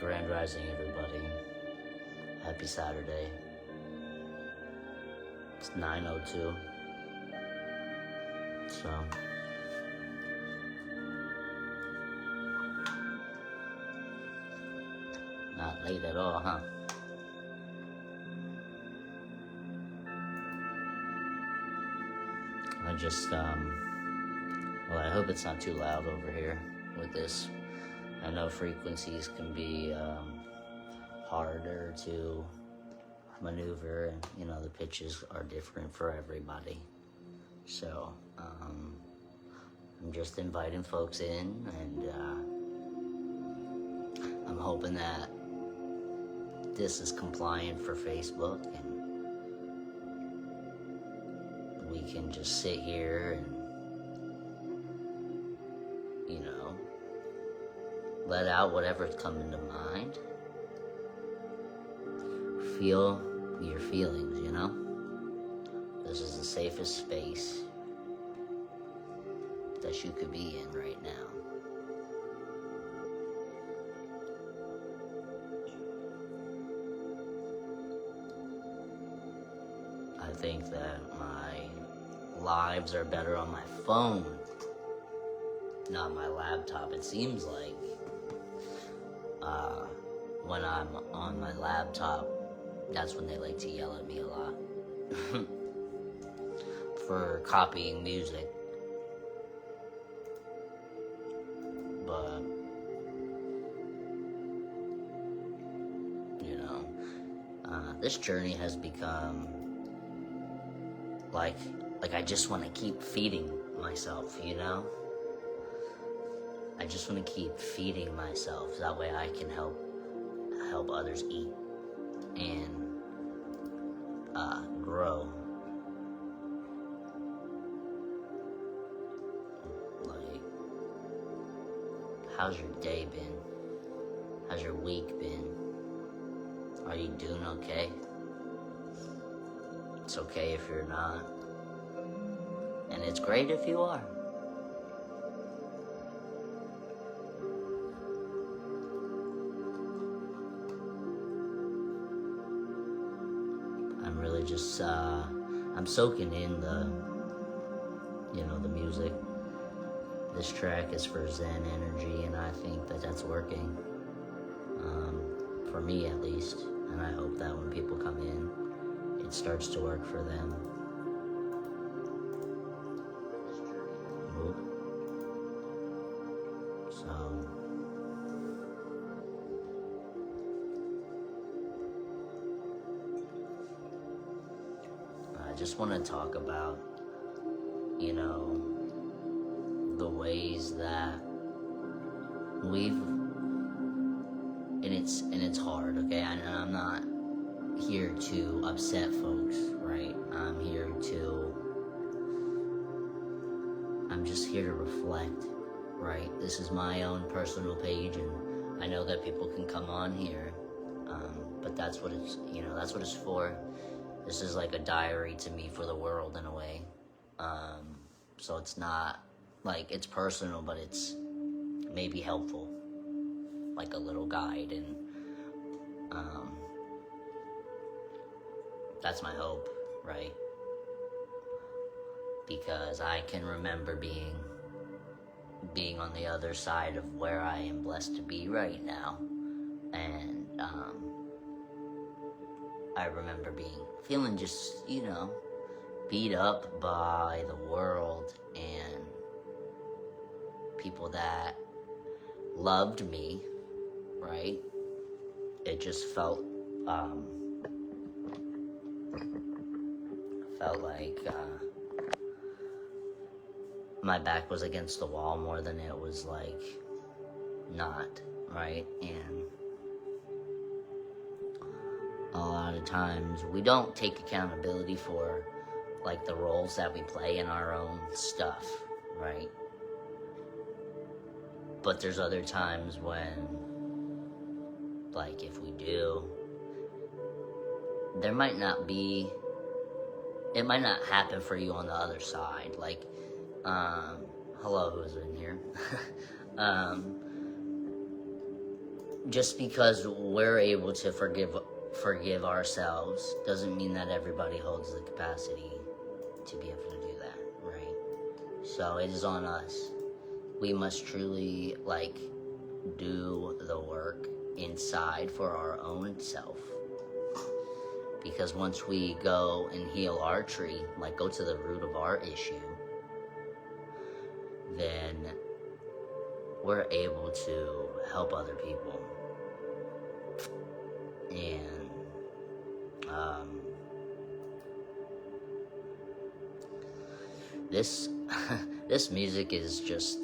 Grand Rising, everybody. Happy Saturday. It's 9:02. So, not late at all, huh? I just, well, I hope it's not too loud over here with this. I know frequencies can be harder to maneuver, and you know the pitches are different for everybody. So I'm just inviting folks in, and I'm hoping that this is compliant for Facebook, and we can just sit here and, you know, let out whatever's coming to mind. Feel your feelings, you know? This is the safest space that you could be in right now. I think that my lives are better on my phone, not my laptop. It seems like when I'm on my laptop, that's when they like to yell at me a lot for copying music. But you know, this journey has become like I just want to keep feeding myself, you know? I just want to keep feeding myself. That way I can help others eat and grow. Like, how's your day been? How's your week been? Are you doing okay? It's okay if you're not. And it's great if you are. I'm really just, I'm soaking in the music. This track is for Zen energy, and I think that that's working. For me at least. And I hope that when people come in, it starts to work for them. So, I just want to talk about, you know, the ways that we've, and it's hard, okay? And I'm not here to upset folks, right? I'm just here to reflect, right? This is my own personal page, and I know that people can come on here, but that's what it's, that's what it's for. This is like a diary to me for the world in a way. So it's not like it's personal, but it's maybe helpful, like a little guide, and that's my hope, right? Because I can remember being on the other side of where I am blessed to be right now, and I remember feeling just, beat up by the world and people that loved me, right? It just felt like my back was against the wall more than it was like not, right? And a lot of times we don't take accountability for like the roles that we play in our own stuff, right? But there's other times when, like, if we do, it might not happen for you on the other side. Like, hello, who's in here? just because we're able to forgive ourselves doesn't mean that everybody holds the capacity to be able to do that, right? So it is on us. We must truly, like, do the work inside for our own self. Because once we go and heal our tree, like go to the root of our issue, then we're able to help other people. And this this music is just,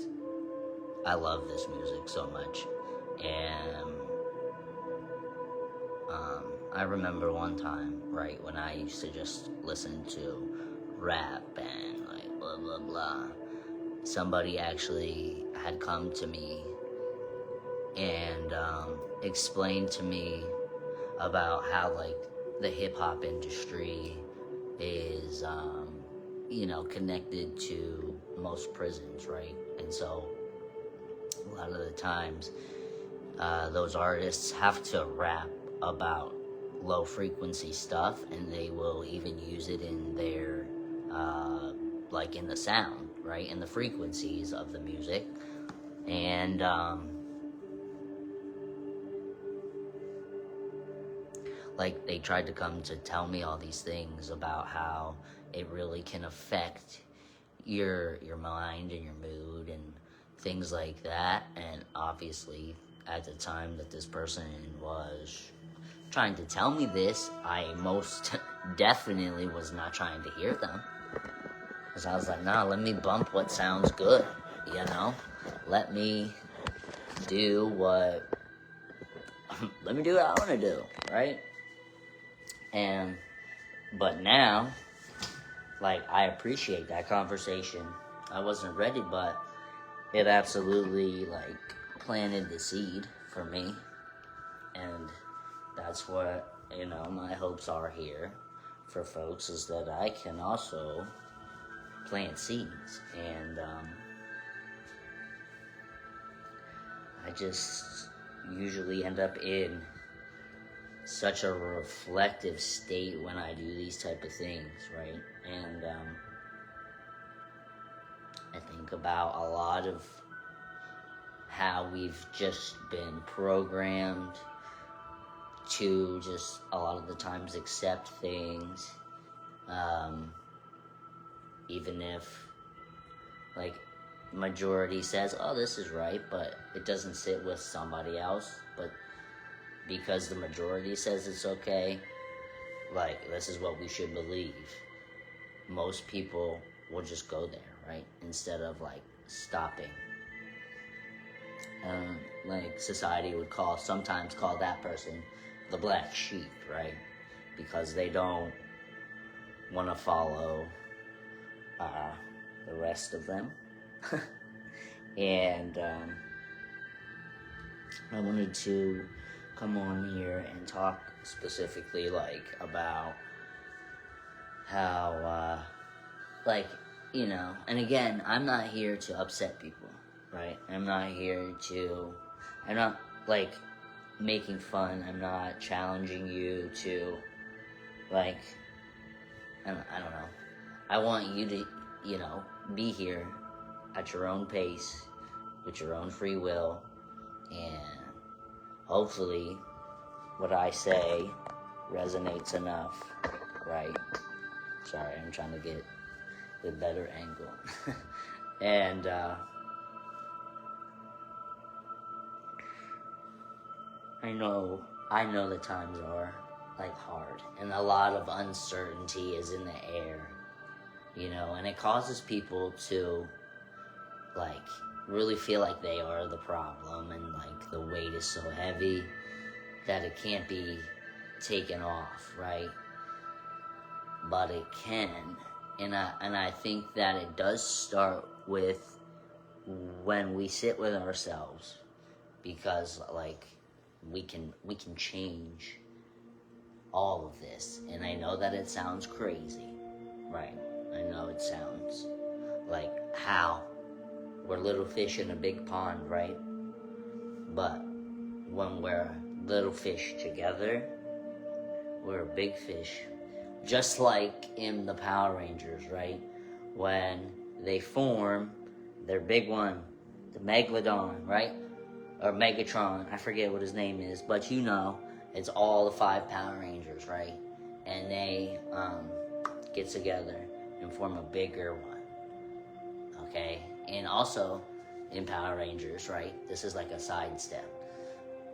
I love this music so much. And I remember one time, right, when I used to just listen to rap and like blah blah blah, somebody actually had come to me and explained to me about how, like, the hip-hop industry is connected to most prisons, right? And so a lot of the times those artists have to rap about low frequency stuff, and they will even use it in their like in the sound, right, in the frequencies of the music. And like, they tried to come to tell me all these things about how it really can affect your mind and your mood and things like that. And obviously, at the time that this person was trying to tell me this, I most definitely was not trying to hear them. Because I was like, nah, let me bump what sounds good, Let me do what I want to do, right? But now, like, I appreciate that conversation. I wasn't ready, but it absolutely, like, planted the seed for me. And that's what, my hopes are here for folks, is that I can also plant seeds. And I just usually end up in such a reflective state when I do these type of things, right? And I think about a lot of how we've just been programmed to just a lot of the times accept things, even if, like, majority says, oh, this is right, but it doesn't sit with somebody else. But because the majority says it's okay, like, this is what we should believe, most people will just go there, right? Instead of, like, stopping. Like, society would sometimes call that person the black sheep, right? Because they don't want to follow the rest of them. And I wanted to come on here and talk specifically, like, about how, and again, I'm not here to upset people, right? I'm not, like, making fun. I'm not challenging you to, like, I don't know. I want you to, be here at your own pace, with your own free will, and hopefully what I say resonates enough, right? Sorry, I'm trying to get the better angle. And I know the times are, like, hard, and a lot of uncertainty is in the air, and it causes people to, like, really feel like they are the problem, and, like, the weight is so heavy that it can't be taken off, right? But it can, and I think that it does start with when we sit with ourselves, because, like, we can change all of this. And I know that it sounds crazy, right? I know it sounds like, how we're little fish in a big pond, right? But when we're little fish together, we're a big fish. Just like in the Power Rangers, right? When they form their big one, the Megalodon, right? Or Megatron, I forget what his name is, but you know, it's all the 5 Power Rangers, right? And they get together and form a bigger one, okay? And also, in Power Rangers, right? This is like a sidestep,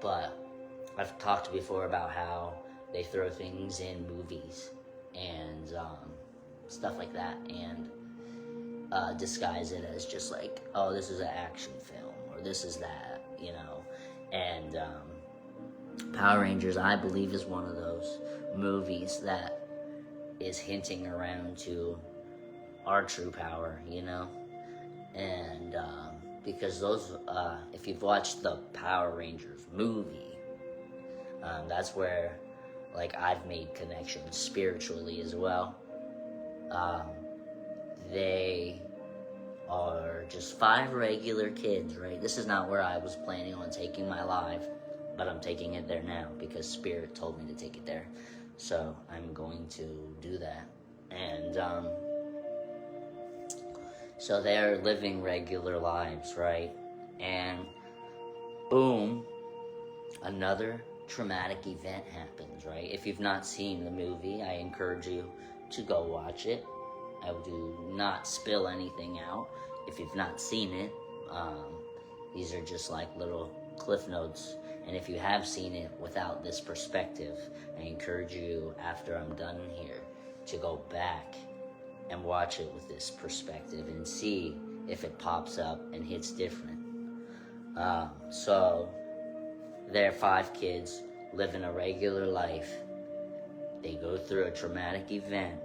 but I've talked before about how they throw things in movies and stuff like that, and disguise it as just like, oh, this is an action film, or this is that, you know. And Power Rangers, I believe, is one of those movies that is hinting around to our true power, you know. And because those, if you've watched the Power Rangers movie, that's where, like, I've made connections spiritually as well. They are just 5 regular kids, right? This is not where I was planning on taking my life, but I'm taking it there now because Spirit told me to take it there. So I'm going to do that. And so they're living regular lives, right? And boom, another traumatic event happens, right? If you've not seen the movie, I encourage you to go watch it. I do not spill anything out if you've not seen it. These are just like little cliff notes. And if you have seen it without this perspective, I encourage you, after I'm done here, to go back and watch it with this perspective and see if it pops up and hits different. So they're 5 kids living a regular life. They go through a traumatic event,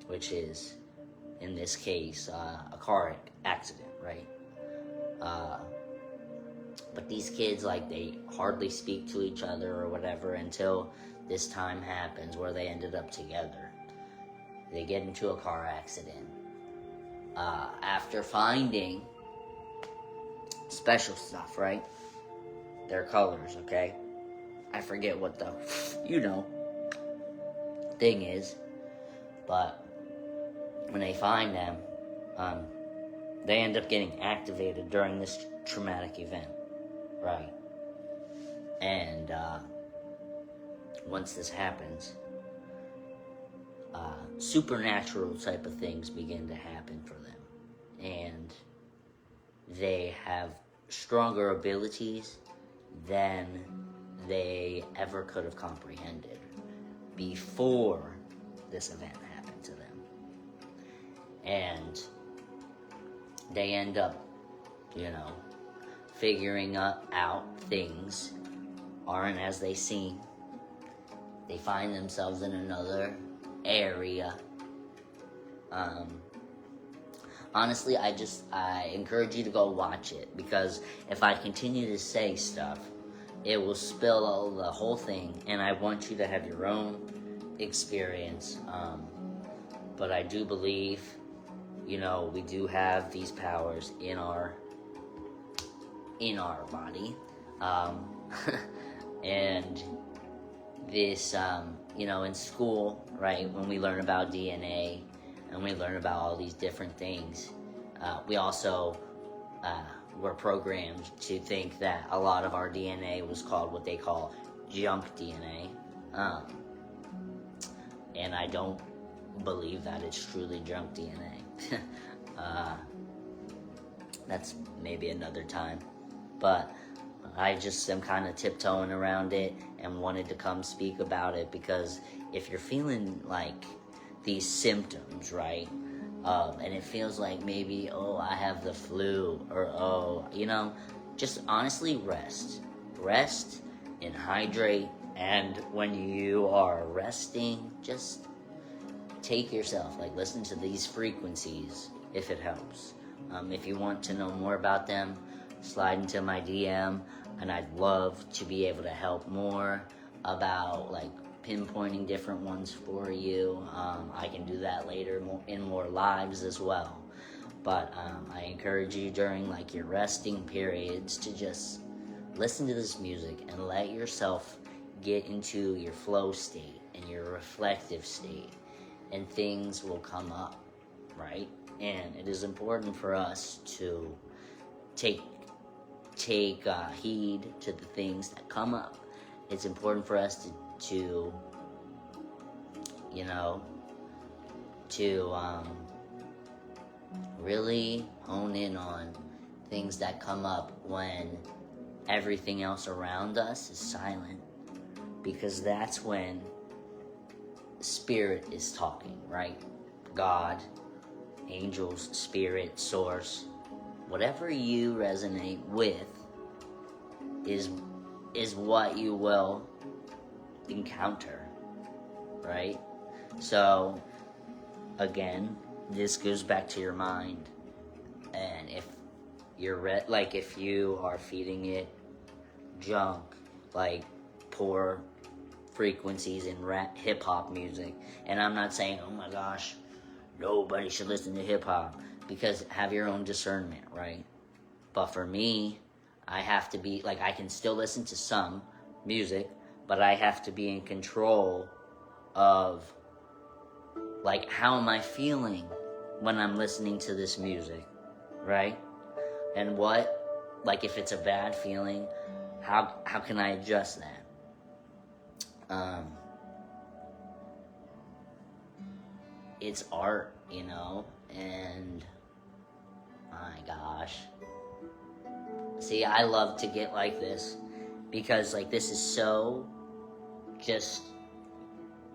which is, in this case, a car accident, right? But these kids, like, they hardly speak to each other or whatever until this time happens where they ended up together. They get into a car accident. After finding special stuff, right? Their colors, okay? I forget what the, thing is. But when they find them, they end up getting activated during this traumatic event, right? And once this happens, supernatural type of things begin to happen for them. And they have stronger abilities than they ever could have comprehended before this event happened to them. And they end up, figuring out things aren't as they seem. They find themselves in another area. Honestly, I encourage you to go watch it, because if I continue to say stuff, it will spill the whole thing, and I want you to have your own experience. But I do believe, we do have these powers in our body. And this, in school, right, when we learn about DNA and we learn about all these different things, we also were programmed to think that a lot of our DNA was called what they call junk DNA. And I don't believe that it's truly junk DNA. That's maybe another time. But I just am kind of tiptoeing around it and wanted to come speak about it, because if you're feeling like these symptoms, right, and it feels like maybe, I have the flu, or, just honestly rest and hydrate. And when you are resting, just take yourself, listen to these frequencies if it helps. If you want to know more about them, slide into my DM, and I'd love to be able to help more about pinpointing different ones for you. I can do that later in more lives as well. But I encourage you during your resting periods to just listen to this music and let yourself get into your flow state and your reflective state, and things will come up, right? And it is important for us to take heed to the things that come up. It's important for us to really hone in on things that come up when everything else around us is silent, because that's when spirit is talking, right? God, angels, spirit, source, whatever you resonate with is what you will encounter, right? So again, this goes back to your mind, and if you're if you are feeding it junk, like poor frequencies in hip-hop music, and I'm not saying, oh my gosh, nobody should listen to hip-hop, because have your own discernment, right? But for me, I have to be, I can still listen to some music, but I have to be in control of, how am I feeling when I'm listening to this music, right? And if it's a bad feeling, how can I adjust that? It's art, and my gosh. See, I love to get like this, because this is so just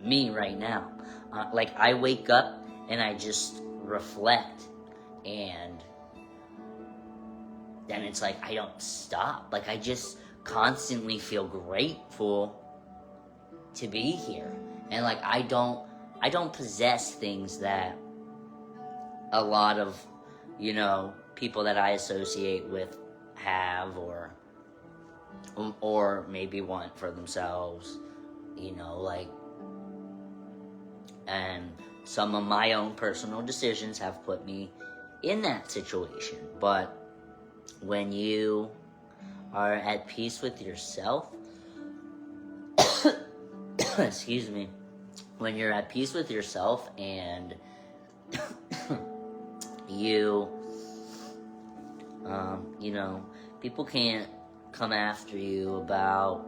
me right now. I wake up and I just reflect, and then it's I don't stop. I just constantly feel grateful to be here. And I don't possess things that a lot of, people that I associate with have, or maybe want for themselves, and some of my own personal decisions have put me in that situation. But when you are at peace with yourself, excuse me, when you're at peace with yourself, and people can't come after you about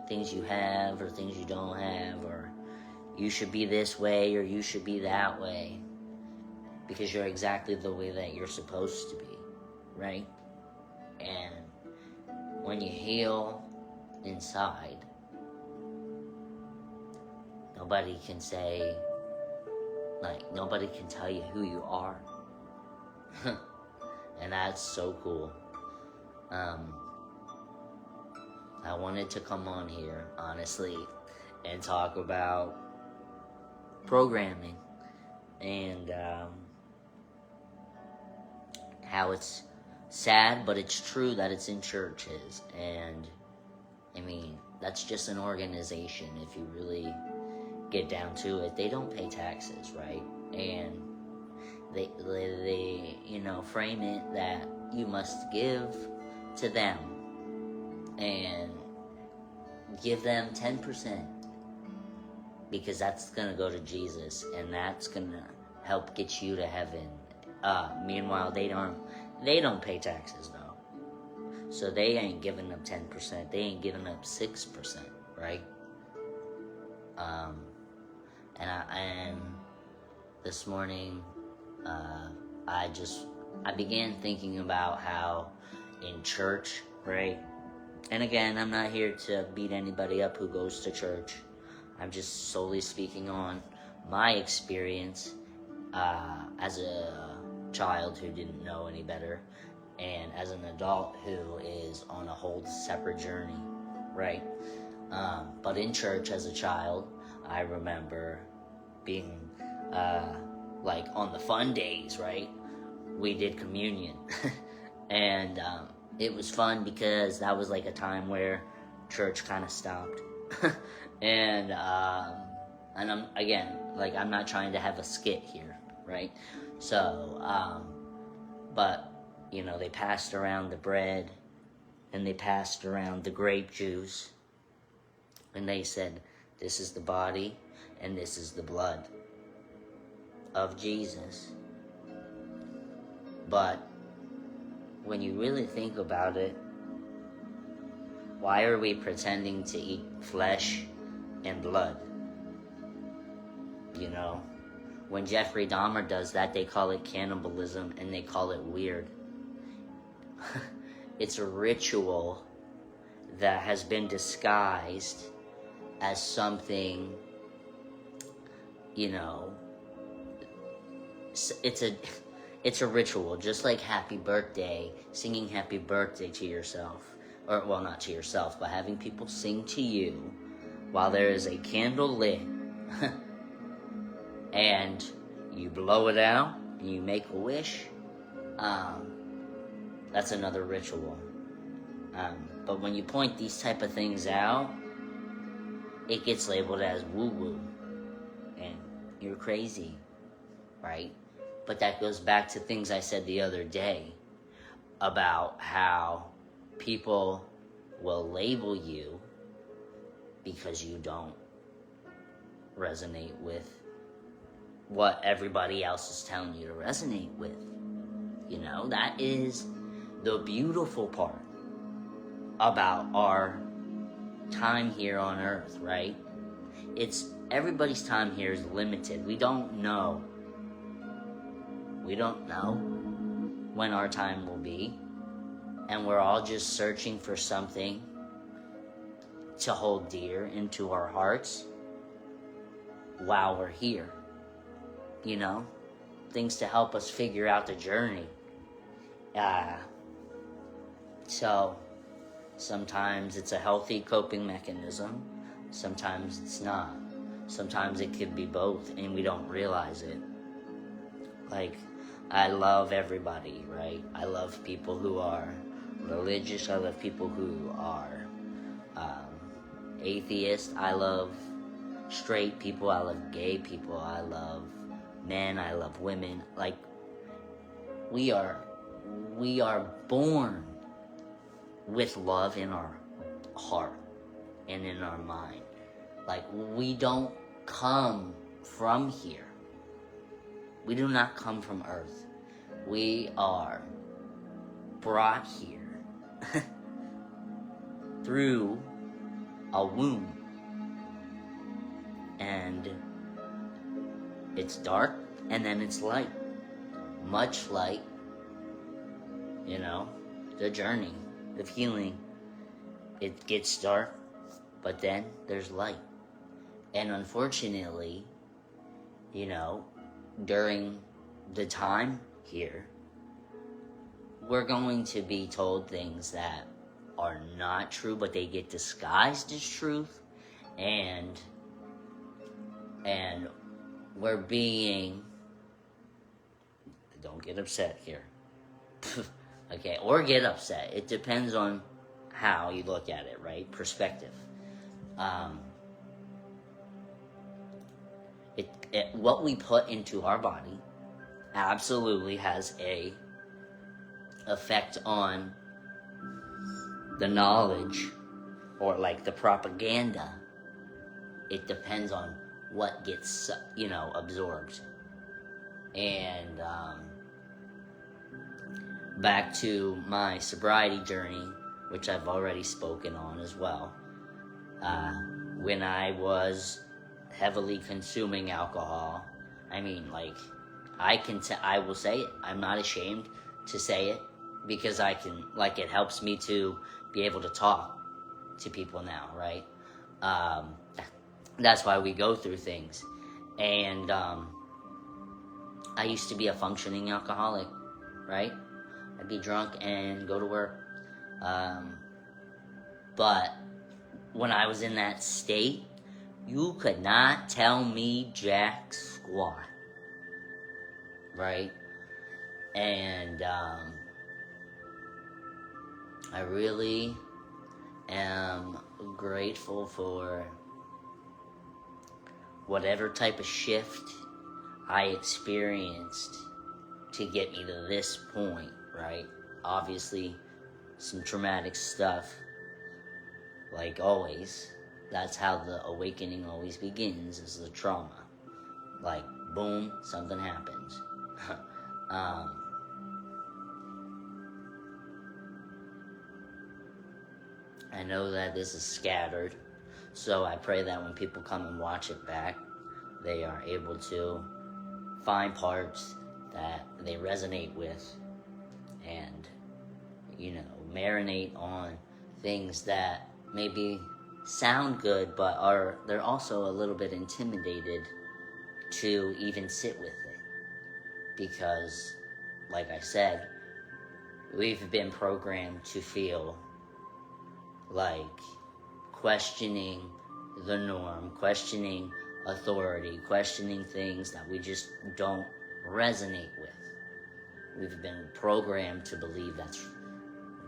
things you have or things you don't have, or you should be this way or you should be that way, because you're exactly the way that you're supposed to be, right? And when you heal inside, nobody can say, nobody can tell you who you are. And that's so cool. I wanted to come on here, honestly, and talk about programming, and how it's sad, but it's true that it's in churches. And I mean, that's just an organization. If you really get down to it, they don't pay taxes, right? And they frame it that you must give to them and give them 10%, because that's gonna go to Jesus, and that's gonna help get you to heaven. Meanwhile, they don't pay taxes though, so they ain't giving up 10%. They ain't giving up 6%, right? And this morning, I began thinking about how in church, right? And again, I'm not here to beat anybody up who goes to church. I'm just solely speaking on my experience as a child who didn't know any better, and as an adult who is on a whole separate journey, right? But in church as a child, I remember being on the fun days, right? We did communion. And it was fun because that was a time where church kind of stopped. And I'm again, I'm not trying to have a skit here, right? So but they passed around the bread, and they passed around the grape juice, and they said, this is the body and this is the blood of Jesus. But when you really think about it, why are we pretending to eat flesh and blood? You know, when Jeffrey Dahmer does that, they call it cannibalism and they call it weird. It's a ritual that has been disguised as something, you know, it's a ritual, just like happy birthday, singing happy birthday to yourself, or well, not to yourself, but having people sing to you while there is a candle lit and you blow it out and you make a wish. That's another ritual. But when you point these type of things out, it gets labeled as woo-woo, and you're crazy, right? But that goes back to things I said the other day about how people will label you because you don't resonate with what everybody else is telling you to resonate with. You know, that is the beautiful part about our time here on earth, right? Everybody's time here is limited. We don't know when our time will be, and we're all just searching for something to hold dear into our hearts while we're here. You know, things to help us figure out the journey. So sometimes it's a healthy coping mechanism, sometimes it's not. Sometimes it could be both and we don't realize it. Like, I love everybody, right? I love people who are religious. I love people who are atheist. I love straight people. I love gay people. I love men. I love women. Like, we are born with love in our heart and in our mind. Like, we don't come from here. We do not come from earth. We are brought here through a womb. And it's dark and then it's light. Much like, you know, the journey of healing. It gets dark, but then there's light. And unfortunately, you know, during the time here, we're going to be told things that are not true, but they get disguised as truth, and we're being, don't get upset here, okay, or get upset. It depends on how you look at it, right? Perspective. What we put into our body absolutely has a effect on the knowledge, or like the propaganda. It depends on what gets, you know, absorbed. And back to my sobriety journey, which I've already spoken on as well. When I was heavily consuming alcohol, I mean, like, I will say it. I'm not ashamed to say it, because I can, like, it helps me to be able to talk to people now, right? That's why we go through things. And I used to be a functioning alcoholic, right? I'd be drunk and go to work. But when I was in that state, you could not tell me jack squat, right? And I really am grateful for whatever type of shift I experienced to get me to this point, right? Obviously, some traumatic stuff. Like always, that's how the awakening always begins, is the trauma. Like, boom, something happens. I know that this is scattered, so I pray that when people come and watch it back, they are able to find parts that they resonate with and, marinate on things that maybe sound good, but they're also a little bit intimidated to even sit with it. Because, like I said, we've been programmed to feel like questioning the norm, questioning authority, questioning things that we just don't resonate with. We've been programmed to believe that's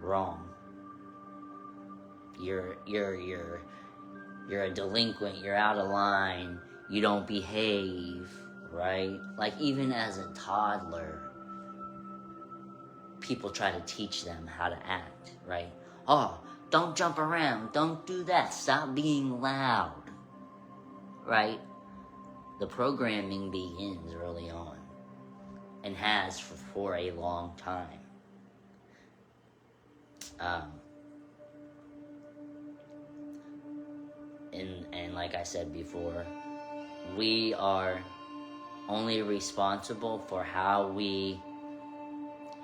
wrong. You're a delinquent, you're out of line, you don't behave, right? Like, even as a toddler, people try to teach them how to act, right? Oh, don't jump around, don't do that, stop being loud, right? The programming begins early on, and has for a long time. And like I said before, we are only responsible for how we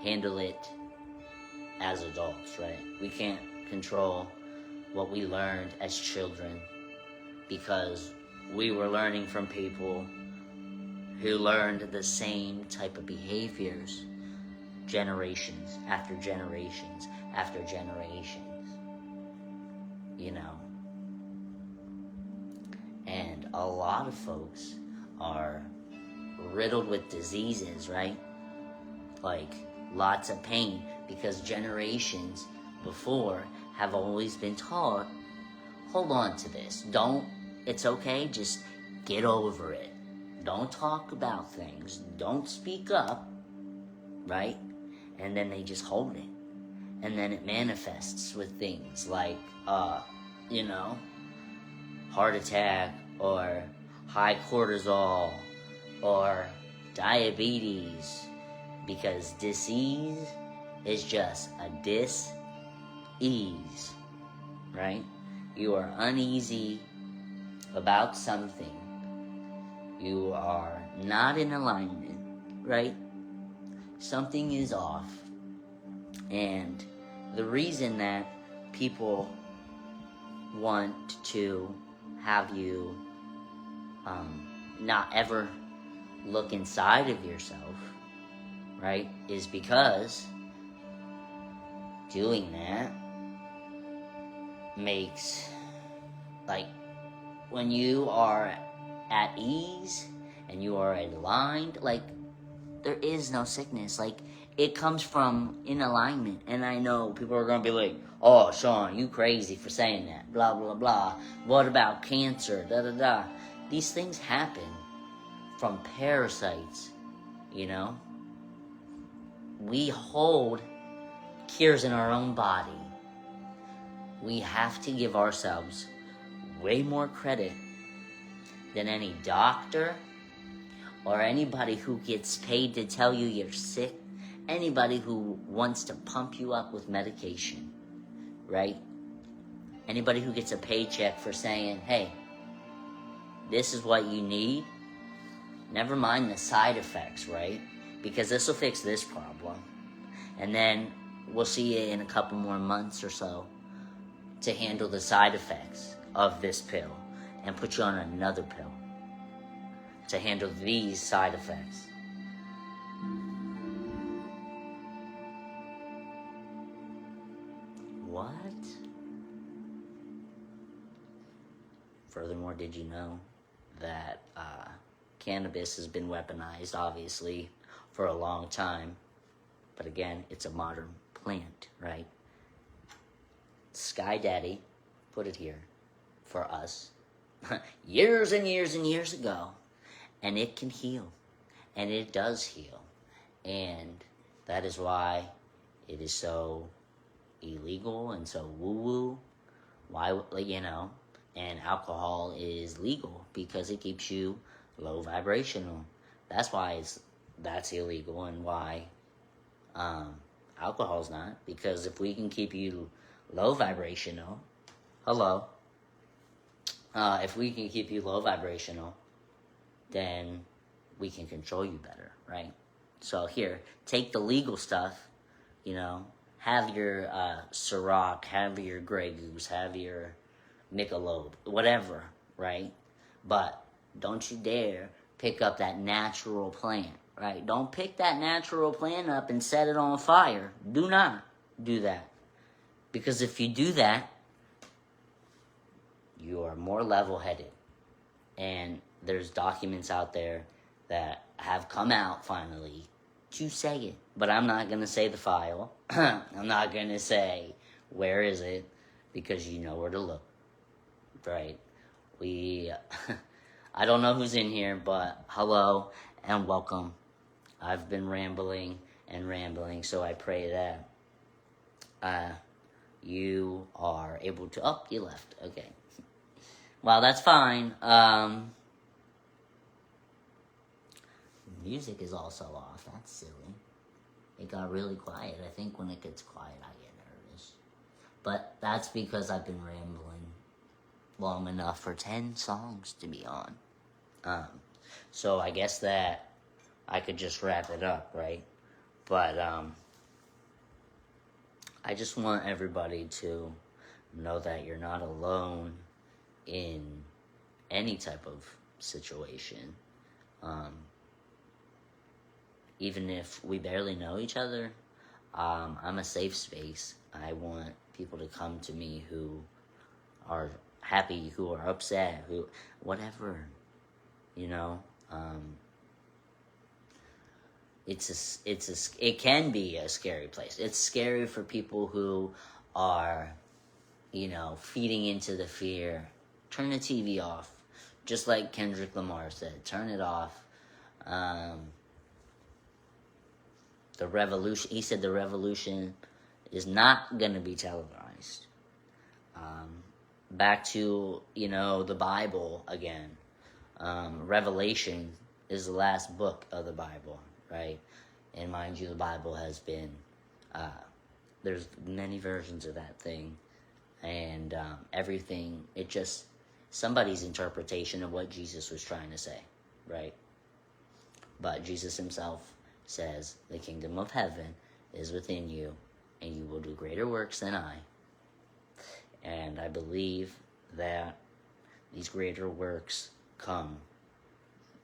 handle it as adults, right? We can't control what we learned as children, because we were learning from people who learned the same type of behaviors generations after generations after generations, And a lot of folks are riddled with diseases, right? Like, lots of pain, because generations before have always been taught, hold on to this. It's okay, just get over it. Don't talk about things. Don't speak up, right? And then they just hold it. And then it manifests with things like, heart attack, or high cortisol, or diabetes, because disease is just a dis-ease, right? You are uneasy about something. You are not in alignment, right? Something is off. And the reason that people want to have you not ever look inside of yourself, right, is because doing that makes, like, when you are at ease and you are aligned, like, there is no sickness. Like, it comes from in alignment. And I know people are going to be like, oh, Sean, you crazy for saying that, blah, blah, blah. What about cancer, da-da-da? These things happen from parasites, We hold cures in our own body. We have to give ourselves way more credit than any doctor or anybody who gets paid to tell you you're sick, anybody who wants to pump you up with medication, right? Anybody who gets a paycheck for saying, hey, this is what you need. Never mind the side effects, right? Because this will fix this problem. And then we'll see you in a couple more months or so to handle the side effects of this pill and put you on another pill to handle these side effects. What? Furthermore, did you know that cannabis has been weaponized, obviously, for a long time? But again, it's a modern plant, right? Sky Daddy put it here for us years and years and years ago. And it can heal. And it does heal. And that is why it is so illegal and so woo-woo. Why, you know, and alcohol is legal because it keeps you low vibrational. That's why that's illegal, and why alcohol's not. Because if we can keep you low vibrational, if we can keep you low vibrational, then we can control you better, right? So here, take the legal stuff, you know, have your Ciroc, have your Grey Goose, have your Michelob, whatever, right? But don't you dare pick up that natural plant, right? Don't pick that natural plant up and set it on fire. Do not do that. Because if you do that, you are more level-headed. And there's documents out there that have come out finally to say it. But I'm not going to say the file. I'm not going to say where is it, because you know where to look, right? I don't know who's in here, but hello and welcome. I've been rambling and rambling, so I pray that you are able to... Oh, you left. Okay. Well, that's fine. Music is also off. That's silly. It got really quiet. I think when it gets quiet, I get nervous. But that's because I've been rambling long enough for 10 songs to be on. So I guess that I could just wrap it up, right? But I just want everybody to know that you're not alone in any type of situation. Even if we barely know each other, I'm a safe space. I want people to come to me who are happy, who are upset, who, whatever, you know. It can be a scary place. It's scary for people who are, you know, feeding into the fear. Turn the TV off. Just like Kendrick Lamar said, turn it off. The revolution, he said the revolution is not going to be televised. Back to, you know, the Bible again. Revelation is the last book of the Bible, right? And mind you, the Bible has been, there's many versions of that thing. And everything, it just, somebody's interpretation of what Jesus was trying to say, right? But Jesus himself says, the kingdom of heaven is within you, and you will do greater works than I. And I believe that these greater works come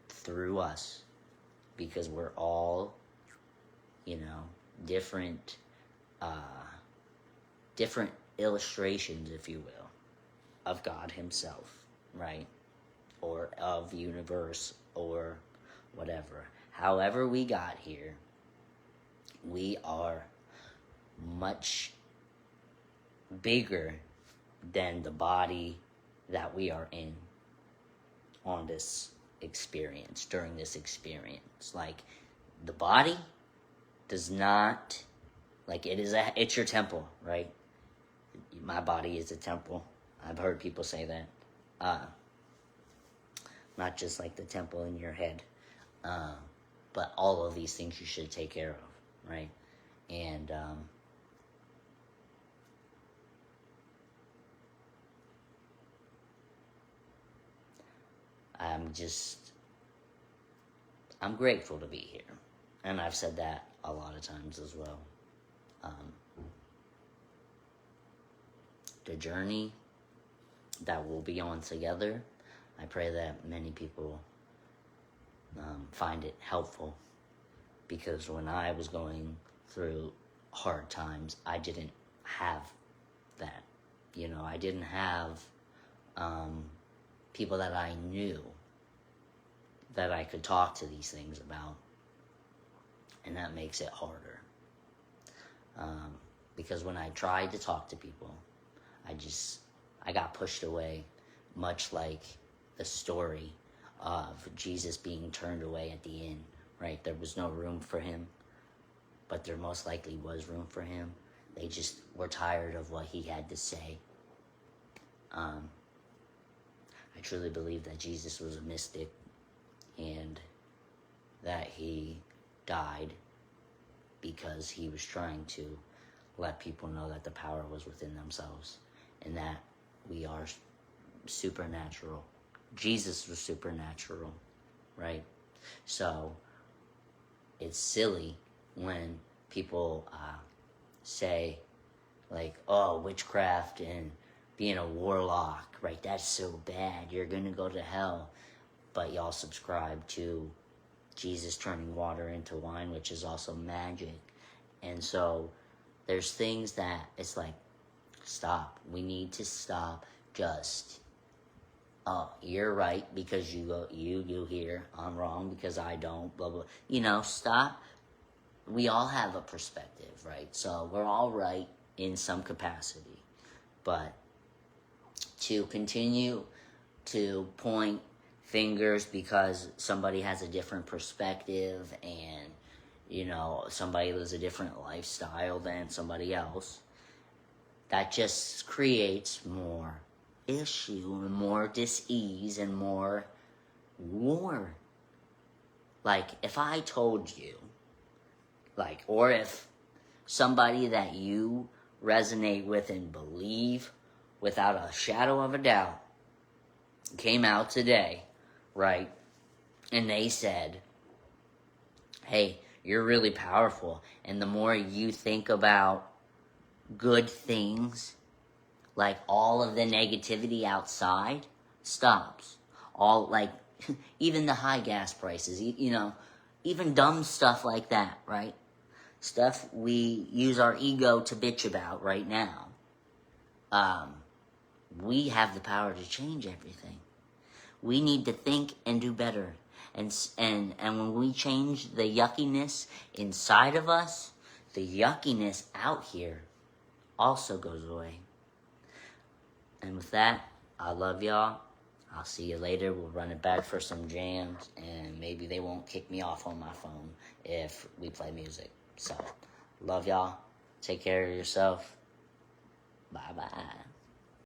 through us, because we're all, you know, different illustrations, if you will, of God himself, right? Or of universe, or whatever. However we got here, we are much bigger than the body that we are in on this experience, during this experience. Like, the body does not, like, it's your temple, right? My body is a temple. I've heard people say that. Not just like the temple in your head. But all of these things you should take care of, right? And I'm grateful to be here. And I've said that a lot of times as well. The journey that we'll be on together, I pray that many people find it helpful, because when I was going through hard times, I didn't have that. You know, I didn't have people that I knew that I could talk to these things about, and that makes it harder. Because when I tried to talk to people, I got pushed away, much like the story of Jesus being turned away at the end, right? There was no room for him, but there most likely was room for him. They just were tired of what he had to say. I truly believe that Jesus was a mystic and that he died because he was trying to let people know that the power was within themselves and that we are supernatural. Jesus was supernatural, right? So it's silly when people say, like, oh, witchcraft and being a warlock, right? That's so bad. You're going to go to hell. But y'all subscribe to Jesus turning water into wine, which is also magic. And so there's things that it's like, stop. We need to stop just, oh, you're right because you go, you here. I'm wrong because I don't, blah, blah. You know, stop. We all have a perspective, right? So we're all right in some capacity. But to continue to point fingers because somebody has a different perspective and, you know, somebody lives a different lifestyle than somebody else, that just creates more issue and more dis-ease and more war. Like, if I told you, like, or if somebody that you resonate with and believe without a shadow of a doubt came out today, right, and they said, hey, you're really powerful, and the more you think about good things, like, all of the negativity outside stops. All, like, even the high gas prices, you know, even dumb stuff like that, right? Stuff we use our ego to bitch about right now. We have the power to change everything. We need to think and do better. And when we change the yuckiness inside of us, the yuckiness out here also goes away. And with that, I love y'all. I'll see you later. We'll run it back for some jams, and maybe they won't kick me off on my phone if we play music. So, love y'all. Take care of yourself. Bye-bye.